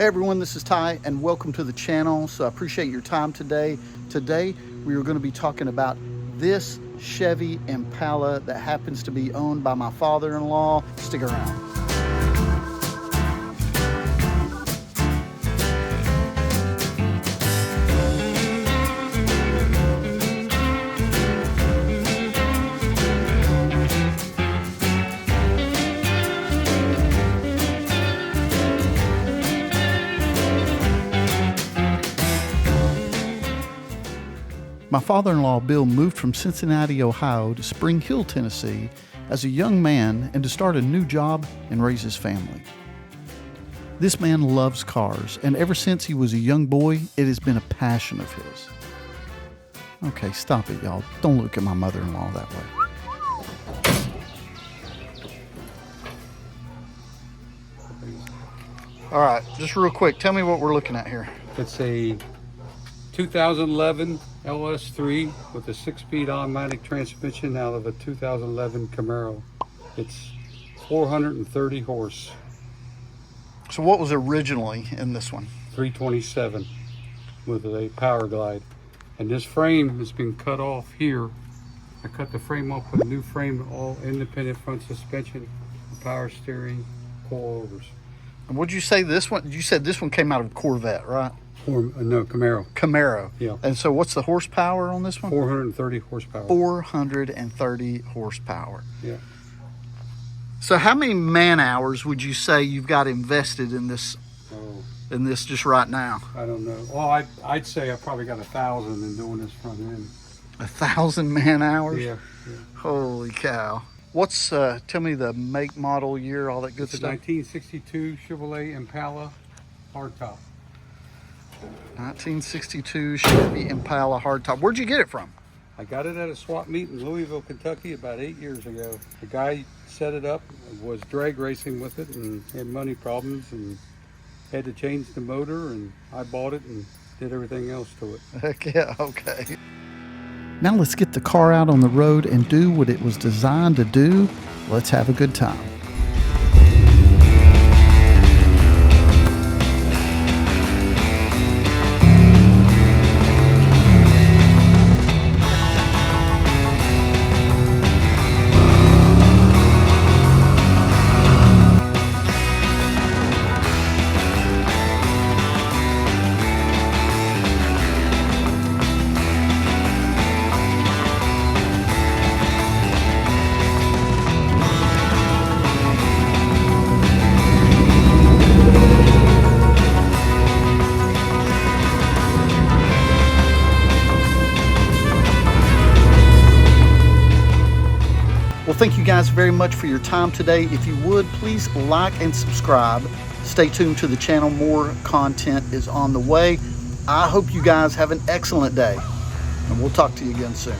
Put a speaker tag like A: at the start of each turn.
A: Hey everyone, this is Ty and welcome to the channel. So I appreciate your time today. Today we are going to be talking about this Chevy Impala that happens to be owned by my father-in-law. Stick around. My father-in-law, Bill, moved from Cincinnati, Ohio to Spring Hill, Tennessee as a young man and to start a new job and raise his family. This man loves cars, and ever since he was a young boy, it has been a passion of his. Okay, stop it, y'all. Don't look at my mother-in-law that way. All right, just real quick, tell me what we're looking at here.
B: It's a 2011 LS3 with a 6-speed automatic transmission out of a 2011 Camaro. It's 430 horse.
A: So what was originally in this one?
B: 327 with a power glide. And this frame has been cut off here. I cut the frame off with a new frame, all independent front suspension, power steering, coilovers.
A: And what'd you say this one? You said this one came out of Corvette, right?
B: No, Camaro.
A: Camaro.
B: Yeah.
A: And so what's the horsepower on this one?
B: 430 horsepower.
A: 430 horsepower.
B: Yeah.
A: So how many man hours would you say you've got invested in this just right now?
B: I don't know. Well, I'd say I probably got 1,000 in doing this front end.
A: 1,000 man hours?
B: Yeah.
A: Holy cow. What's, tell me the make, model, year, all that good
B: It's a
A: stuff.
B: 1962 Chevrolet Impala hardtop.
A: 1962 Chevy Impala hardtop. Where'd you get it from?
B: I got it at a swap meet in Louisville, Kentucky about 8 years ago. The guy set it up, was drag racing with it and had money problems and had to change the motor, and I bought it and did everything else to it.
A: Heck yeah, okay. Now let's get the car out on the road and do what it was designed to do. Let's have a good time. Well, thank you guys very much for your time today. If you would, please like and subscribe. Stay tuned to the channel. More content is on the way. I hope you guys have an excellent day, and we'll talk to you again soon.